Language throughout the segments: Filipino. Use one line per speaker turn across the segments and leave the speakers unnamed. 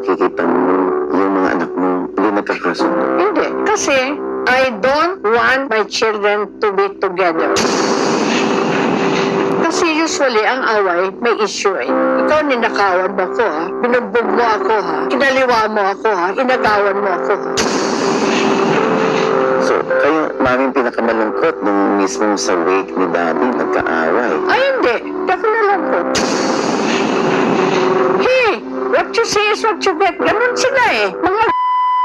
nakikita mo yung mga anak mo hindi nagkakasundo?
Hindi. Kasi, I don't want my children to be together. Kasi usually, ang away, may issue eh. Ikaw ninakawan mo ako ha, binugbog mo ako ha, kinaliwa mo ako ha, inagawan mo ako ha.
So, kayo, mami, pinakamalungkot nung mismo sa wake ni Daddy, nagkaaway.
Ay hindi, hindi ako nalungkot. Hey, what you say is what you get. Ganun sila eh. Mga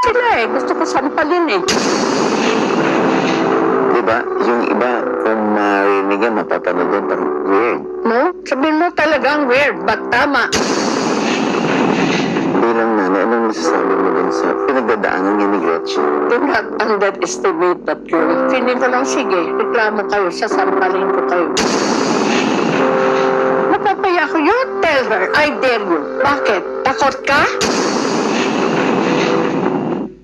sila eh. Gusto ko sampalin eh.
Diba? Yung iba, kung marinig yan, mapapanood doon, parang weird.
No? Sabihin mo talagang weird, but tama.
Bilang nanay, anong masasabi mo dun sa pinagdadaanan niya ni Gretchen?
Do not underestimate that girl. Feeling ko lang, sige, reklamo kayo, sasampalin ko kayo. Napapaya ko, you tell her, I dare you. Bakit? Takot ka?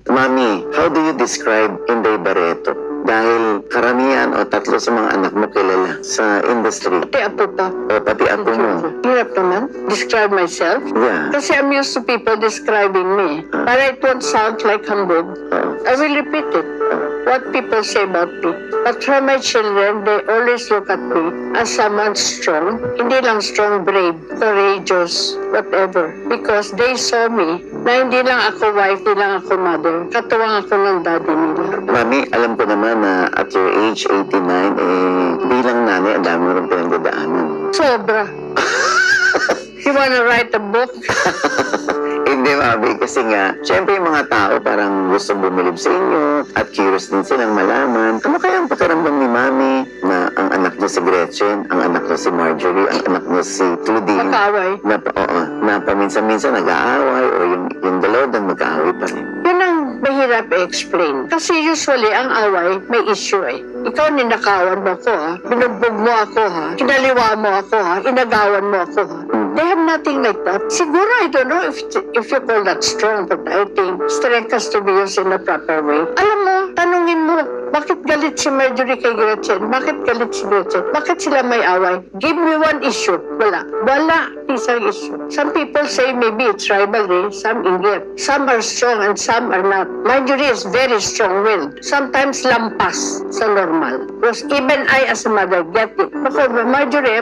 Mami, how do you describe Inday Barreto? Dahil karamihan o tatlo sa mga anak mo kilala sa industry.
Pati apo pa.
O pati apo mo.
Hirap naman. Describe myself.
Yeah.
Kasi I'm used to people describing me. Para it won't sound like humbug. I will repeat it. What people say about me. But for my children, they always look at me as someone strong. Hindi lang strong, brave, courageous, whatever. Because they saw me na hindi lang ako wife, hindi lang ako mother. Katuwang ako ng daddy nila.
Mami, alam ko naman na at your age, 89, bilang nanay, ang dami mo rin pinagdadaanan.
Sobra. You wanna write a book?
Hindi, Mami, kasi nga, syempre yung mga tao parang gusto bumilib sa inyo at curious din silang malaman. Ano kaya ang pakiramdam ni Mami na ang anak niya si Gretchen, ang anak niya si Marjorie, ang anak niya si Claudine,
Magkaaway.
na paminsan-minsan nag-aaway o yung dalawa doon mag-aaway pa rin.
Yun ang mahirap i-explain. Kasi usually, ang away, may issue eh. Ikaw ninakawan mo ako ha, binugbog mo ako ha, kinaliwa mo ako ha, inagawan mo ako ha. They have nothing like that. Siguro, I don't know if you call that strong, but I think strength has to be used in a proper way. Alam mo, tanungin mo, bakit galit si Marjorie kay Gretchen? Bakit galit si Gretchen? Bakit sila may away? Give me one issue. Wala. Wala isang issue. Some people say maybe it's rivalry, some inggit. Some are strong and some are not. Marjorie is very strong-willed. Sometimes lampas sa normal. Because even I as a mother get it. Because Marjorie,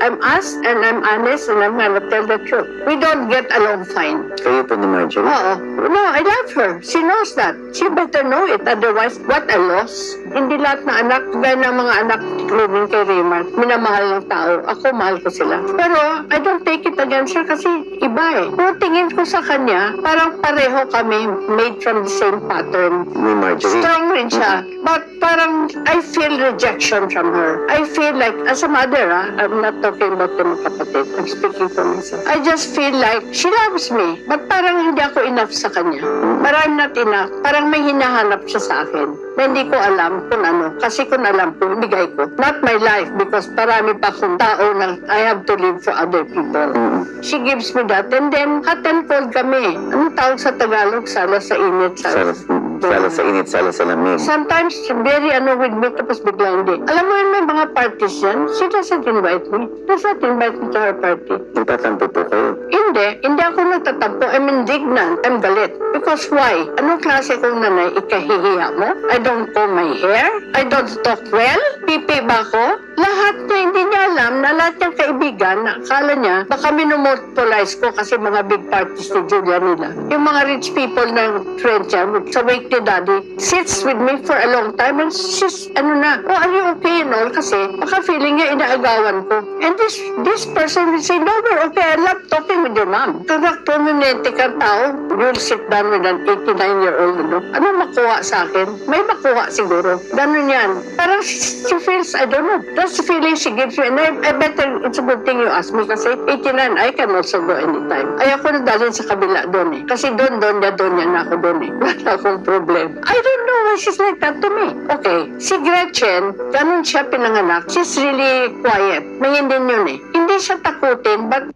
I'm asked and I'm honest and I'm gonna tell the truth. We don't get along fine.
Kayo po ni Marjorie?
Oo. No, I love her. She knows that. She better know it. Otherwise, what a loss. Hindi lahat na anak, gaya ng mga anak, including kay Raymond, minamahal ng tao. Ako, mahal ko sila. Pero, I don't take it against her kasi iba eh. Kung tingin ko sa kanya, parang pareho kami made from the same pattern.
Ni Marjorie?
Strong rin siya. But parang, I feel rejection from her. I feel like, as a mother, I'm not talking about the mga kapatid. I'm speaking for myself. I just feel like she loves me. But parang hindi ako enough sa kanya. Parang I'm not enough. Parang may hinahanap siya sa akin na hindi ko alam kung ano. Kasi kung alam ko, ibigay ko. Not my life because parami pa akong tao na I have to live for other people. She gives me that. And then, hot and cold kami. Anong tawag sa Tagalog? Sala sa init.
Sala sa init, sala sa lamig.
Sometimes, very with me, tapos bigla hindi. Alam mo yun, may mga parties yan. She doesn't invite me. Does not invite me to her party.
Nagtatampo po kayo?
Hindi ako nagtatampo. I'm indignant. I'm galit. Because why? Anong klase kong nanay? Ikahihiya mo? I don't comb my hair? I don't talk well? Pipi ba ako? Lahat na hindi niya alam na lahat niyang kaibigan na akala niya baka minomonopolize ko kasi mga big parties ni Julia nila. Yung mga rich people na friends niya sa wake ni Daddy sits with me for a long time and she's are you okay and all? Kasi baka feeling niya inaagawan ko. And this person will say, no, we're okay. I love talking with your mom. Kung prominente kang tao, you'll sit down with an 89-year-old. Ano makuha sa akin? May makuha siguro. Ganun yan. Parang she feels, I don't know. That's the feeling she gives me. And I better, it's a good thing you ask me kasi 89, I can also go anytime. Ayoko na dalhin sa kabila doon eh. Kasi doon niya na ako doon eh. Wala akong problem. I don't know why she's like that to me. Okay, si Gretchen, ganun siya pinanganak. She's really quiet. May hindi yun eh. Hindi siya takutin, but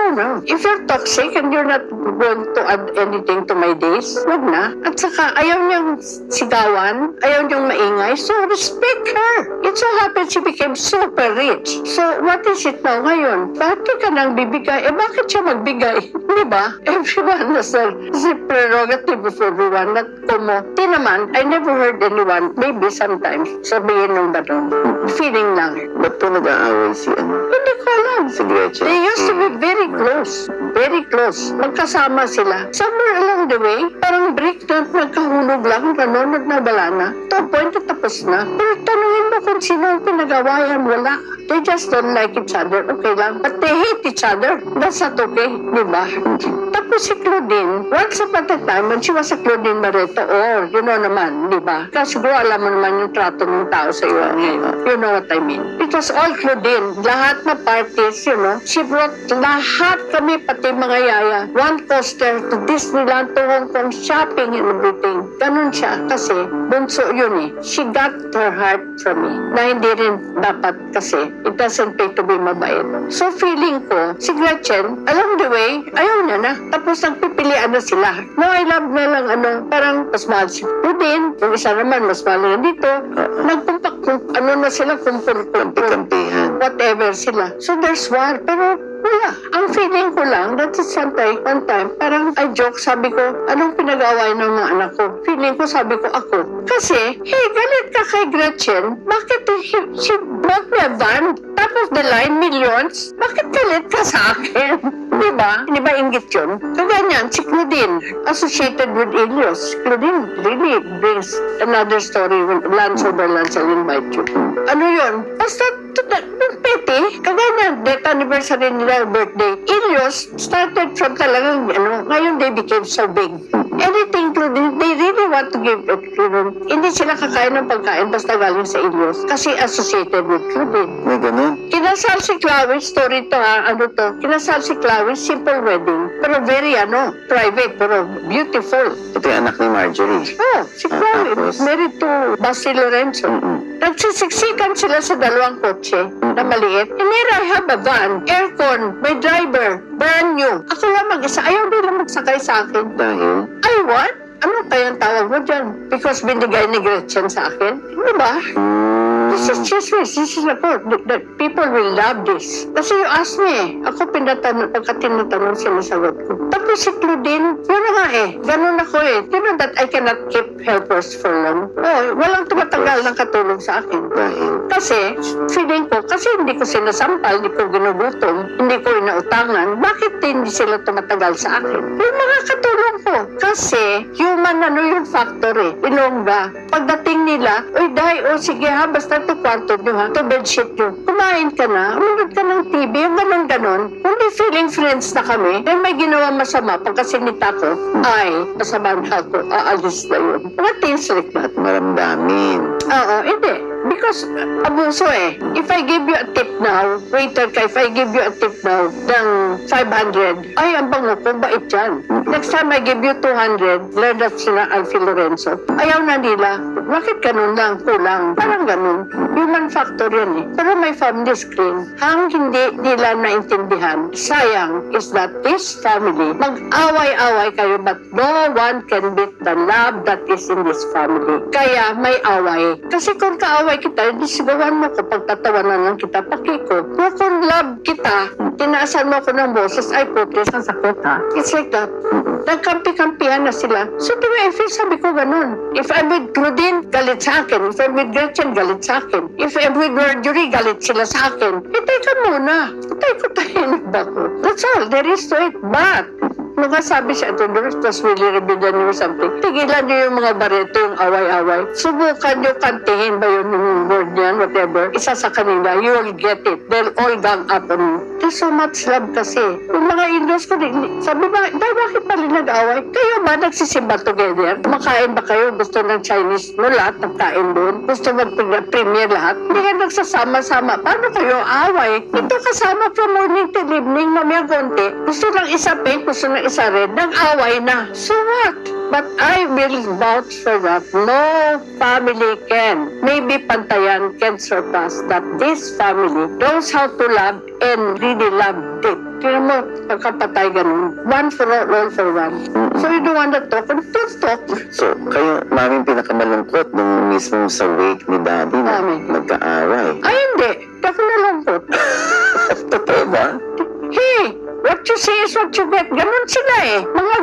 No. If you're toxic and you're not going to add anything to my days, wag na. At saka, ayaw niyang sigawan, ayaw niyang maingay, so respect her. It so happened she became super rich. So, what is it now ngayon? Bakit ka nang bibigay? Bakit siya magbigay? Di ba? Everyone has a prerogative of everyone. Not kumo. Di naman, I never heard anyone, maybe sometimes, sabihin nung gano'n. Feeling lang.
Ba't po nag-aaway si
Hindi ko alam.
si Gretchen?
They used to be very close. Very close. Magkasama sila. Somewhere along the way, parang break na nagkahulog lang, gano'n, nabala na. To a point na tapos na. Pero tanungin mo kung sino ang pinag-awayan, wala. They just don't like each other. Okay lang. But they hate each other. That's not okay. Di ba? Tapos si Claudine, once upon a time, when she was a Claudine Barreto, you know naman, di ba? Kasi siguro alam mo naman yung trato ng tao sa iyo ngayon. You know what I mean? It was all Claudine. Lahat na parties, you know, she brought lahat kami, pati mga yaya. One coaster to Disneyland, to Hong Kong, shopping and everything. Ganun siya. Kasi, bunso yun eh. She got her heart from me. Na hindi rin dapat kasi it doesn't pay to be mabait. So feeling ko, si Gretchen, along the way, ayaw niya na. Tapos nagpipilian na sila. No, I love na lang parang mas mahal si Claudine. Yung isa naman, mas mahal na dito. Nagpumpak, na sila,
Kampihan.
whatever sila. So there's war. Pero wala. Ang feeling ko lang, that is something, one time, parang I joke, sabi ko, anong pinag-away ng mga anak ko? Feeling ko, sabi ko, ako. Kasi, hey, galit ka kay Gretchen. Bakit she bought me a van? Top of the line, millions. Bakit galit ka sa akin? Diba? Di ba inggit yun? Kaganyan, si Claudine, associated with Ilios. Claudine really brings another story when Lance over Lance, I'll invite you. Ano yun? Basta, petty, kaganyan, death anniversary nila, birthday. Ilios started from talagang, ngayon they became so big. Anything Claudine, they really want to give it, hindi sila kakain ng pagkain basta galing sa Ilios. Kasi associated with Claudine.
May ganun.
Kinasal si Clarice, story to kinasal si Clarice, simple wedding. Pero very, private, pero beautiful.
Ito yung anak ni Marjorie.
Oh, si Clarice,
tapos?
married to Basti Lorenzo. Nagsisiksikan sila sa dalawang kotse na maliit. Here I have a van, aircon, may driver, brand new. Ako lang mag-isa, ayaw nila magsakay sa akin.
Dahil?
Ay, what? Ano kayang tawag mo dyan? Because binigay ni Gretchen sa akin? Di ba? This is just this is that people will love this. Kasi you ask me eh. Ako pagka tinatanong sinasagot ko. Tapos si Claudine, yun na nga eh. Ganun ako eh. You know that I cannot keep helpers for long. Oh, walang tumatagal ng katulong sa akin.
Dahil?
Kasi, feeling ko, kasi hindi ko sinasampal, hindi ko ginugutom, hindi ko inautangan, bakit hindi sila tumatagal sa akin? Yung mga katulong ko. Kasi, human yung factor eh. Ilongga. Pagdating nila, uy, dahi, sige ha, basta to kwarto nyo ha, to bedsheet nyo. Kumain ka na, umunod ka ng TV, yung ganon-ganon. Hindi feeling friends na kami, then may ginawa masama, pagkasinita ko, ay, masama na ako, aalis na yun. Mga things like that.
Maramdamin.
Oo, hindi. Because, abuso eh. If I give you a tip now, waiter ka, if I give you a tip now ng 500, ay, ang bango ko, bait yan. Next time I give you 200, learn that sila Alfie Lorenzo. Ayaw na nila. Bakit ganun lang? Kulang. Parang ganun. Human factor yan eh. Pero may family screen. Hang hindi nila naintindihan, sayang is that this family, mag-away-away kayo, but no one can beat the love that is in this family. Kaya may away. Kasi kung kaaway kita, hindi sigawan mo ko, pagtatawanan lang kita, pakiko. Kung love kita, tinaasan mo ko ng boses, ay putis, ang sakot ha. It's like that. Nagkampi-kampihan na sila. So, the way I feel, sabi ko ganun. If I'm with Claudine, galit sa akin. If I'm with Gretchen, galit sa akin. If I'm with Marjorie, galit sila sa akin. Itay ka muna. Itay ko tayo ba ko. That's all. There is to it. But, nagsasabi siya ito, tapos Willie Rebellion or something. Tigilan niyo yung mga Barreto, yung away-away. Subukan niyo kantihin ba yun yung word niyan, whatever. Isa sa kanila, you will get it. They'll all gang up on you. There's so much love kasi. Yung mga Indios ko, sabi ba, bakit pa rin nag-away? Kayo ba nagsisimba together? Kumakain ba kayo? Gusto ng Chinese mo lahat nagkain doon? Gusto mag-premier lahat? Hindi ka nagsasama-sama. Paano kayo away? Ito kasama from morning till evening, mamaya konti. Gusto ng isa pink, gusto ng isa red, nag-away na. So what? But I will vouch for that. No family can. Maybe Pantayan can surpass that. This family knows how to love and really love deep. Tignan mo, pagkapatay ganun. One for all for one. So you don't want to talk, don't talk.
So, kayo, mami, pinakamalungkot nung mismo sa wake ni daddy na
Mami.
nagka-away.
Ay, hindi. Ako nalungkot.
Totoo ba?
Hey, what you say is what you get. Ganun sila eh. Mga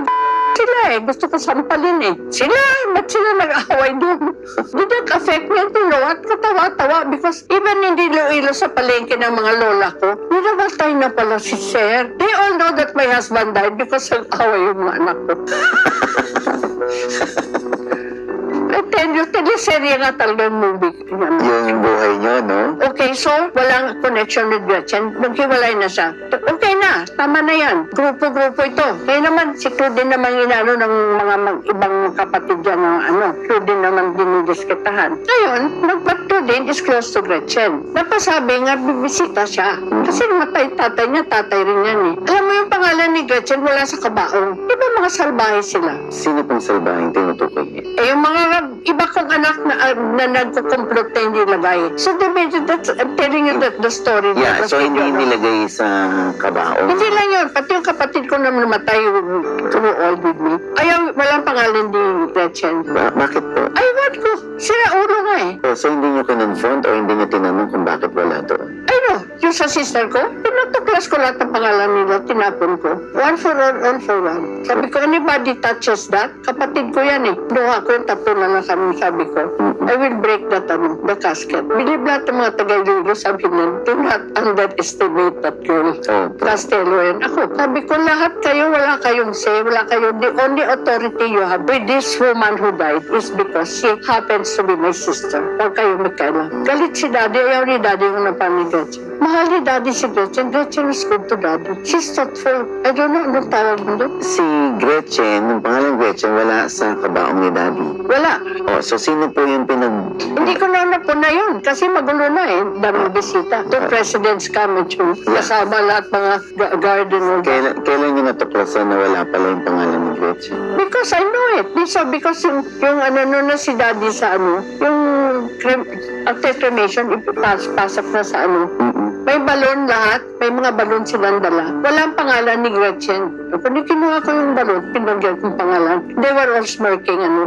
sila eh. Gusto ko sampalin eh. Sila, ba't sila nag-away doon? Did that affect me? You know what? Katawa-tawa because even hindi Iloilo sa palengke ng mga lola ko, ninabatay na pala si Sir. They all know that my husband died because nag-away yung mga anak ko. I tell you, teleserye nga talaga yung movie. Yan.
Yung buhay nyo, no?
Okay, so walang connection with Gretchen. Naghiwalay na siya. Okay na, tama na yan. Grupo-grupo ito. Kaya naman, si Claude din naman inano ng mga ibang kapatid dyan ng ano. Claude din naman dinidiskitahan. Ngayon, nagpatlo din is close to Gretchen. Napasabi nga, bibisita siya. Kasi matay tatay niya, tatay rin yan eh. Alam mo yung pangalan ni Gretchen, wala sa kabaong. Di ba mga salbahe sila?
Sino pong salbahing tinutukoy niya?
Eh, yung mga iba kong anak na nagkukumplot na hindi lagay. So, I'm telling you the story.
Yeah,
That was
so hindi
video, no?
nilagay sa kabaong.
Hindi lang yun. Pati yung kapatid ko na namatay grew old with me. Ayaw, walang pangalan ni Gretchen.
Bakit po?
Ay, what ko? Sira ulo nga eh.
So hindi niyo kinonfront o hindi niyo tinanong kung bakit wala doon?
Ay no, yung sa sister ko, pinatuklas ko lahat ng pangalan nila, tinapon ko. One for all for one. Sabi ko, anybody touches that? Kapatid ko yan eh. Duha ko yung tatlo na lang kami, sabi ko. I will break that, the casket. Believe lahat ng mga Tagalilo, sabi nila, do not underestimate that girl.
Oh,
Castelo yan. Ako, sabi ko, lahat kayo, wala kayong say, wala kayo. The only authority you have with this woman who died is because she happens to be my sister. Huwag kayo magkailan. Galit si daddy, ayaw ni daddy yung napanig Gretchen. Mahal ni daddy si Gretchen. Gretchen is good to daddy. She's thoughtful. I don't know, anong tawag mo doon?
si Gretchen, yung pangalan Gretchen, wala sa kabaong ni daddy.
Wala.
Oh, so sino po yung
Hindi ko na po na yun. Kasi magulo na eh. Daming bisita. Two presidents come to kasama lahat mga garden.
Kailan niyo natuklasan na wala pala yung pangalan ni Gretchen?
Because I know it. Because yung ano nun na si daddy sa ano, yung after cremation, ipasok na sa ano. May balon lahat. May mga balon silang dala. Walang pangalan ni Gretchen. Kung kinuha ko yung balon, pinagyan kong pangalan. They were all smirking, ano.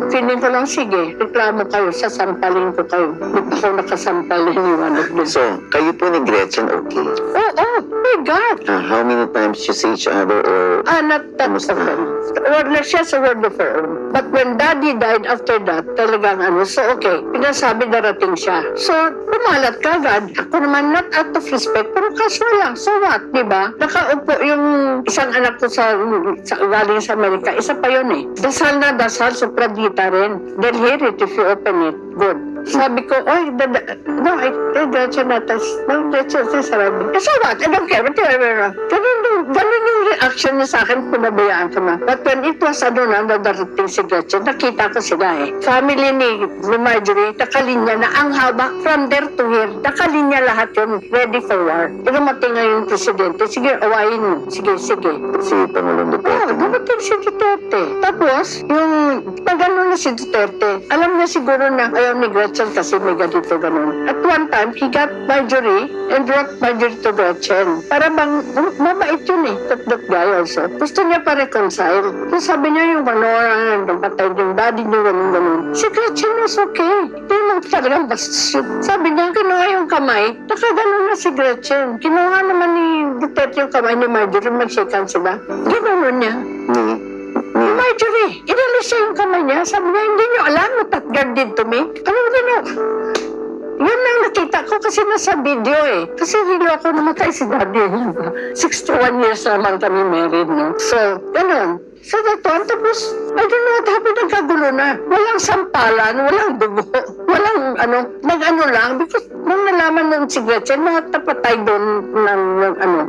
Feeling ko lang, sige, reklamo kayo, sasampalin ko kayo. Hindi ako nakasampal ni one of them.
So, kayo po ni Gretchen, okay?
Oh, my God.
How many times you see each other or...
Not that often. Wordless siya sa word of her own. But when daddy died after that, talagang ano, so okay, pinasabi darating siya. So, pumalat ka agad. Ako naman, not out of respect, pero casual lang. So what, di ba? Nakaupo yung isang anak ko sa galing sa Amerika. Isa pa yun eh. Dasal na dasal, supradita rin. They'll hear it if you open it. Good. Sabi ko, oy, diretso na, diretso sarabi. So what? I don't care. Whatever. Ganun yung reaction niya sa akin, pinabayaan ko na. But when it was, nadarating si Gretchen, nakita ko sila eh. Family ni Marjorie, nakalinya na ang haba. From there to here, nakalinya lahat yun, ready for war. Dumating nga yung presidente, sige, awayin mo. Sige.
Si Pangulong Duterte?
Dumating si Duterte. Tapos, yung pag-ano na si Duterte, alam niya siguro na ayaw ni Gretchen kasi may ganito ganun. At one time, he got Marjorie and brought Marjorie to Gretchen. Para bang, mabait yun eh, that guy also. Gusto niya pa reconcile. So sabi niya yung patay yung daddy niya, ganun. Si Gretchen was okay. Hindi mo talagang bastos yun. Sabi niya, kinuha yung kamay, nakaganon na si Gretchen. Kinuha naman ni Duterte yung kamay ni Marjorie, mag-shakehan sila. Gano'n niya. Marjorie, inalis siya yung kamay niya. Sabi niya, hindi niyo alam, that God did to me. Ano gano'n? Yun lang nakita ko kasi nasa video eh. Kasi hindi ako namatay si daddy. 61 years naman kami married, no? So, ganun. So that one, tapos, I don't know what happened, nagkagulo na. Walang sampalan, walang dugo, walang nag-ano lang. Because nung nalaman ng si Gretchen, mga tapatay doon ng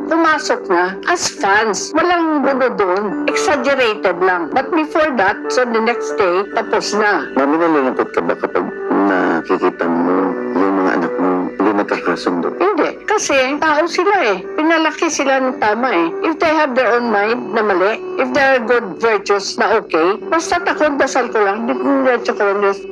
pumasok na as fans. Walang dugo doon. Exaggerated lang. But before that, so the next day, tapos na.
Mami, nalulungkot ka ba kapag nakikita mo yung mga anak mo, hindi magkakasundo?
Hindi. Kasi tao sila eh. Pinalaki sila ng tama eh. If they have their own mind na mali, if there are good virtues na okay, basta ako, dasal ko lang.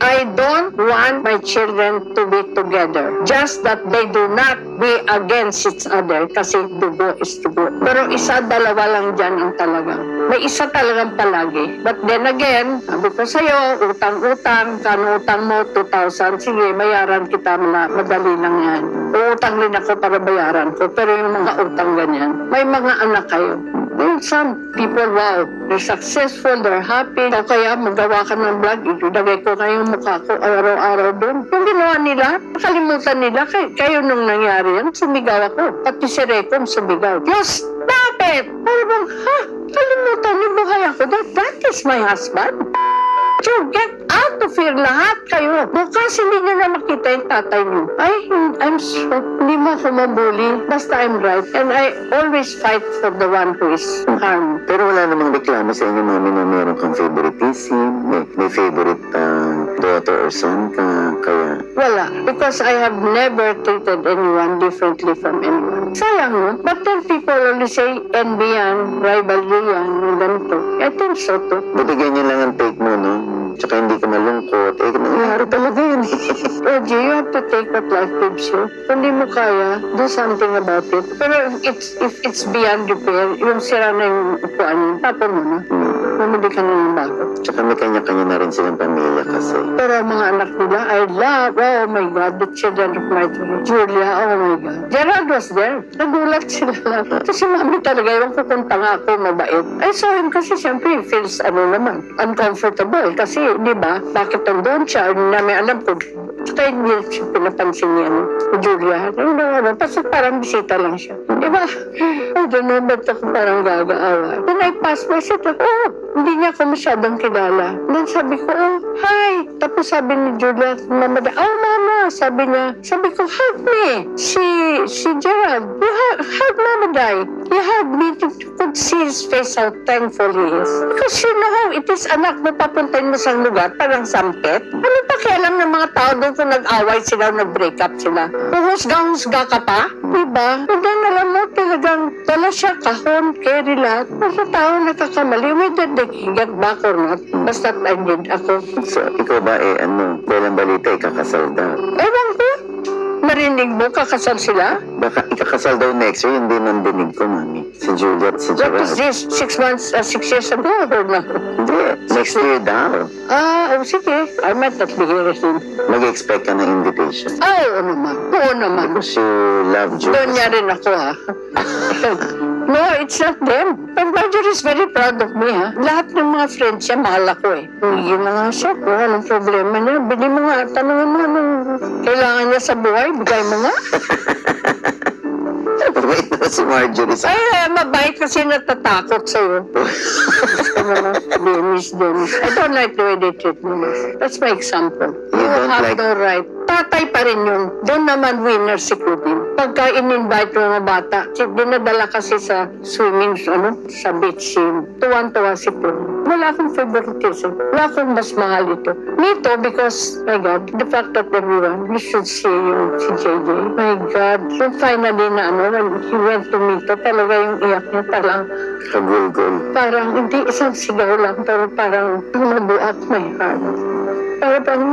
I don't want my children to be together. Just that they do not be against each other kasi dugo is dugo. Pero isa, dalawa lang dyan ang talagang. May isa talagang palagi. But then again, sabi ko sa'yo, utang-utang, kano utang mo, 2,000, sige, bayaran kita na madali lang yan. Uutang din ako para bayaran ko, pero yung mga utang ganyan, may mga anak kayo. Well, some people, wow, they're successful, they're happy. O kaya magawa ka ng vlog, ilagay ko kayong mukha ko araw-araw doon. Yung ginawa nila, nakalimutan nila, kayo nung nangyari yan, sumigaw ako. Pati si Recom sumigaw. Diyos, bakit? Ano bang, kalimutan niyo buhay ako. That is my husband. So, get out of here, lahat kayo. Bukas hindi niyo na makita yung tatay niyo. I'm so, hindi mo ako mabuli. Basta I'm right. And I always fight for the one who is harmed.
Pero wala namang reklamo sa inyo, mami, na meron kang favoritism, may favorite daughter or son ka, kaya...
Wala. Because I have never treated anyone differently from anyone. Sayang, no? But then people only say, envy yan, rivalry yan, ganito. I think so, too.
Bibigyan niyo lang ang take mo, no? Tsaka hindi ka malungkot. Nangyari talaga yun.
Roger, you have to take what life gives you. Kung di mo kaya, do something about it. Pero if it's beyond repair, yung sira na yung upuan yun, tapon mo na. Mamili ka na ng bago.
Tsaka may kanya-kanya na rin silang pamilya kasi.
Pero ang mga anak nila, I love, oh my God, the children of my Julia, oh my God. Gerald was there. Nagulat sila lang. Kasi mami talaga, yung pupunta nga ako, mabait. I saw him kasi siyempre, he feels, uncomfortable. Kasi, di ba, bakit nandun siya? Namin alam ko, kaya hindi siya pinapansin niya, Julia. Kasi parang bisita lang siya. Di ba? I don't know, ba't ako parang gagaawa. Then I passed by, said, hindi niya ako masyadong kilala. Then sabi ko, hi. Tapos sabi ni Julia, mama, mama, sabi ko, hug me. Si Gerald, you hug Mama Day. You hug me to could see his face how thankful he is. Because you know how it is, anak mo papuntahin mo sa lugar, parang sampet. Ano pa kialam ng mga tao doon kung nag-away sila, nag-break up sila? Husga ka pa? Diba? And then alam mo, talagang dala siya kahon, carry lahat. Basta tao nakakamali, whether they can get back or not. Basta I did ako.
So, ikaw ba dahil ang balita, ikakasal daw.
Ewan ko, narinig mo, kakasal sila?
Baka ikakasal daw next year, hindi nang dinig ko, mami. Si Julia at si
What is
Gerald.
this? 6 years ago or na?
Hindi, next year daw.
Sige. I might not be here soon.
Mag-expect ka ng invitation.
Oo naman. Oo naman.
Because you love Julia.
Doon niya rin ako, ha? No, it's not them. But Roger is very proud of me, ha? Lahat ng mga friends niya, mahal ako, eh. Hindi na nga siya. Kung anong problema niya, bili mo nga. Tanungin mo anong kailangan niya sa buhay. Bigay mo nga.
Wait na si Marjorie sa...
Mabait kasi natatakot sa'yo. Dennis. I don't like the way they treat me. That's my example.
You don't
have
like-
no right. Tatay pa rin yun. Doon naman winner si Claudine. Pagka in-invite yung mga bata, dinadala kasi sa swimming, sa beach scene. Tuwan-tuwa si Claudine. Wala akong favoritism. Wala akong mas mahal ito. Nito because, my God, the fact that everyone, we should see yung si JJ. My God. So finally na when he went to meet her, talaga yung iyak niya talang
Kagulgol.
parang hindi isang sigaw lang, pero parang mabuhat my heart. Parang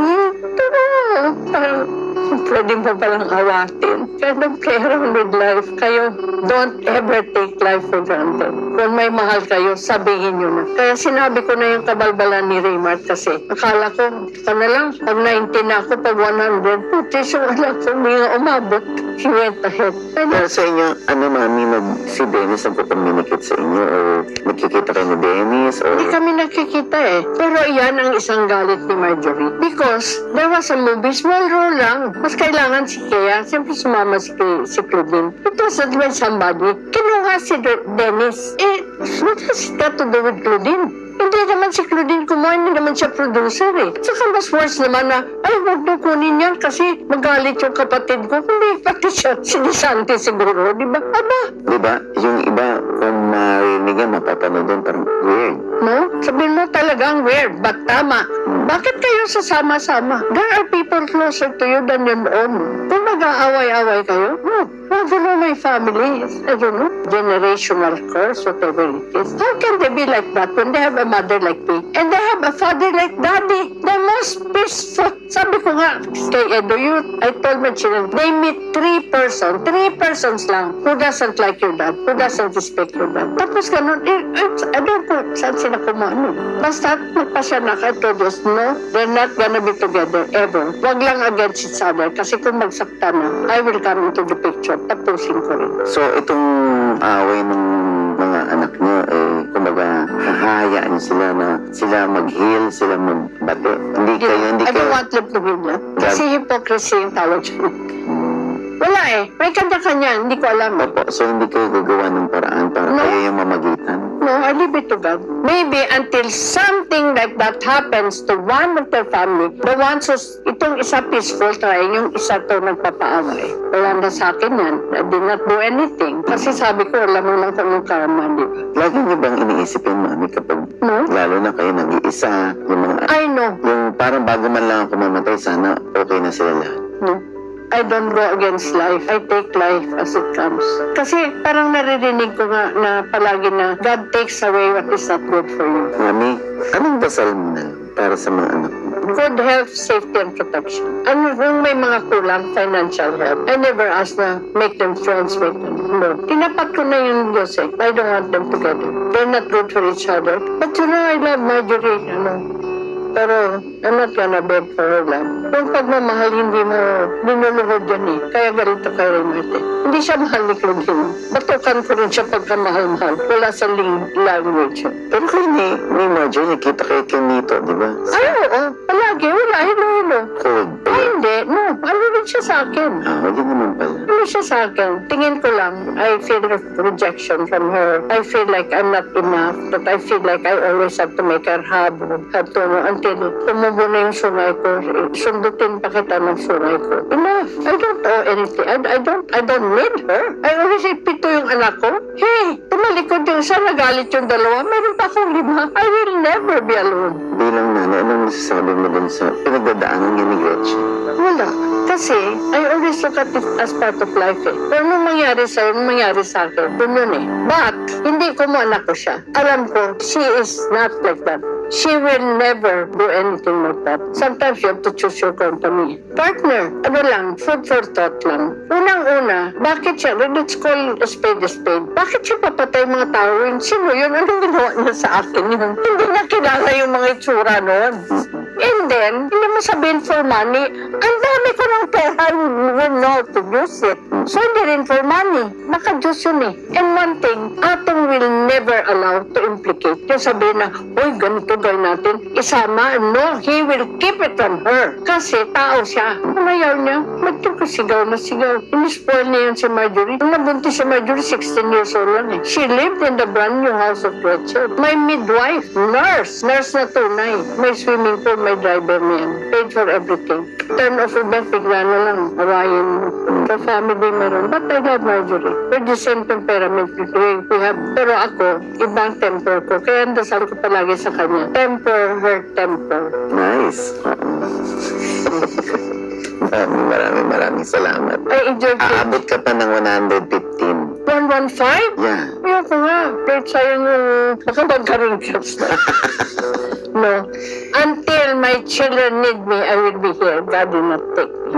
pwede mo palang awatin. Kaya don't play around with life. Kayo, don't ever take life for granted. Kung may mahal kayo, sabihin nyo na. Kaya sinabi ko na yung kabalbalan ni Raymart kasi akala ko, na lang, pag 90 na ako, pag 100, puti siya wala ko, hindi nga umabot. She went ahead.
Pero sa inyo, mami, si Dennis nagpo-communicate sa inyo or nakikita kayo ni Dennis or...
Hindi kami nakikita eh. Pero iyan ang isang galit ni Marjorie. Because there was a movie, small role lang. Mas kailangan si Kea. Siyempre sumama si Claudine. It was not by somebody. Kinuha si Dennis. What has it got to do with Claudine? Hindi naman si Claudine kumuha, hindi naman siya producer eh. Saka mas worse naman na, ay, huwag mo kunin yan kasi magalit yung kapatid ko. Hindi, pati siya, sinisanti siguro, di ba? Aba,
Di ba? Yung iba, kung marinig yan, mapapanood doon, parang weird.
no? Sabihin mo talagang weird, but tama. Bakit kayo sasama-sama? There are people closer to you than your own. Kung mag-aaway-aaway kayo, no. I don't know my family. I don't know. Generational curse, whatever it is. How can they be like that when they have a mother like me? And they have a father like daddy? The most peaceful. Sabi ko nga, kay Edo, I told my children, they meet three persons lang who doesn't like your dad, who doesn't respect your dad. Tapos ganun, I don't know saan sila kumano. Basta magpasya na kayo to Diyos, no, they're not gonna be together ever. Wag lang against each other kasi kung magsakta na, I will come into the picture. Tapusin ko rin.
So, itong away ng mga anak niyo, kumbaga, nahahayaan niyo sila na sila mag-heal, sila magbate. Hindi
I don't
kayo...
want them to be that. Kasi hypocrisy yung tawag siya. Wala eh. May kanya-kanya. Hindi ko alam.
Opo, so hindi kayo gagawa ng paraan para
No.
kayo yung mamagitan.
No, I leave it to God. Maybe until something like that happens to one of their family, the ones who's, itong isa peaceful, try yung isa to nagpapaaway. Wala na sa akin yan. I did not do anything. Kasi sabi ko, alam mo lang kung anong karama, di ba?
Lagi niyo bang iniisip yung mami kapag
No?
lalo na kayo nag-iisa, yung mga...
I know.
Yung parang bago man lang ako mamatay, sana okay na sila lahat.
No. I don't go against life. I take life as it comes. Kasi parang naririnig ko nga na palagi na God takes away what is not good for you.
Mami, anong dasal mo na para sa mga anak mo?
Good health, safety, and protection. Ano kung may mga kulang, financial help. I never ask na make them friends, make them. No. Tinapat ko na yung Diyos eh. I don't want them together. They're not good for each other. But you know, I love Marjorie. Pero I'm not gonna beg for her love. Yung pagmamahal, hindi mo linuluhod yan eh. Kaya ganito kay Raymarte. Hindi siya mahal ni Claudine. Batukan ko rin siya pagkamahal-mahal. Wala sa language.
Pero kayo ni Marjorie, nakita kayo kayo nito, di ba?
Ay, oo. Palagi. Wala. Hilo-hilo.
Cold.
Ay, hindi. No. Ano rin siya sa akin?
Hindi naman pala.
Ano siya sa akin? Tingin ko lang, I feel rejection from her. I feel like I'm not enough. That I feel like I always have to make her have to, until tumubo na yung sungay ko. Sundutin pa kita ng sungay ko. Enough. I don't owe anything. I don't need her. I always ipito yung anak ko. Hey, tumalikod yung isa, nagalit yung dalawa. Meron pa akong 5. I will never be alone.
Bilang nanay, anong masasabi mo dun sa pinagdadaanan niya ni Gretchen?
Wala. Kasi, I always look at it as part of life eh. Pero nung mangyari sa'yo, nung mangyari sa akin, dun yun eh. But, hindi ko mo anak ko siya. Alam ko, she is not like that. She will never do anything like that. Sometimes you have to choose your company. Partner, ano lang, food for thought lang. Unang-una, bakit siya, let's call a spade a spade. Bakit siya papatay mga tao yun? Sino yun? Anong ginawa niya sa akin yun? Hindi na kilala yung mga itsura noon. And then, hindi mo sabihin for money, ang dami ko ng pera, you will know how to use it. So, hindi rin for money. Naka-Diyos yun eh. And one thing, Atong will never allow to implicate. Yung sabihin na, uy, ganito gawin natin, isama. No, he will keep it from her. Kasi tao siya. Kung ayaw niya, ba't yung sigaw na sigaw? Inispoil niya yun si Marjorie. Nung nabuntis si Marjorie, 16 years old lang eh. She lived in the brand new house of Gretchen. My midwife, nurse na tunay. May swimming pool, may driver niya. Paid for everything. Turn off event, bigla na lang. Arayin mo. Sa family meron. But I love Marjorie. We're the same temperament. We have. Pero ako, ibang temper ko. Kaya dasal ko palagi sa kanya. Temper her temper.
Nice. Maraming salamat.
I enjoy it.
Aabot ka pa ng 115.
115?
Yeah.
Ayoko nga. Kahit sayang yung makapagka-wrinkles na. No. Until my children need me, I will be here. God will not take me.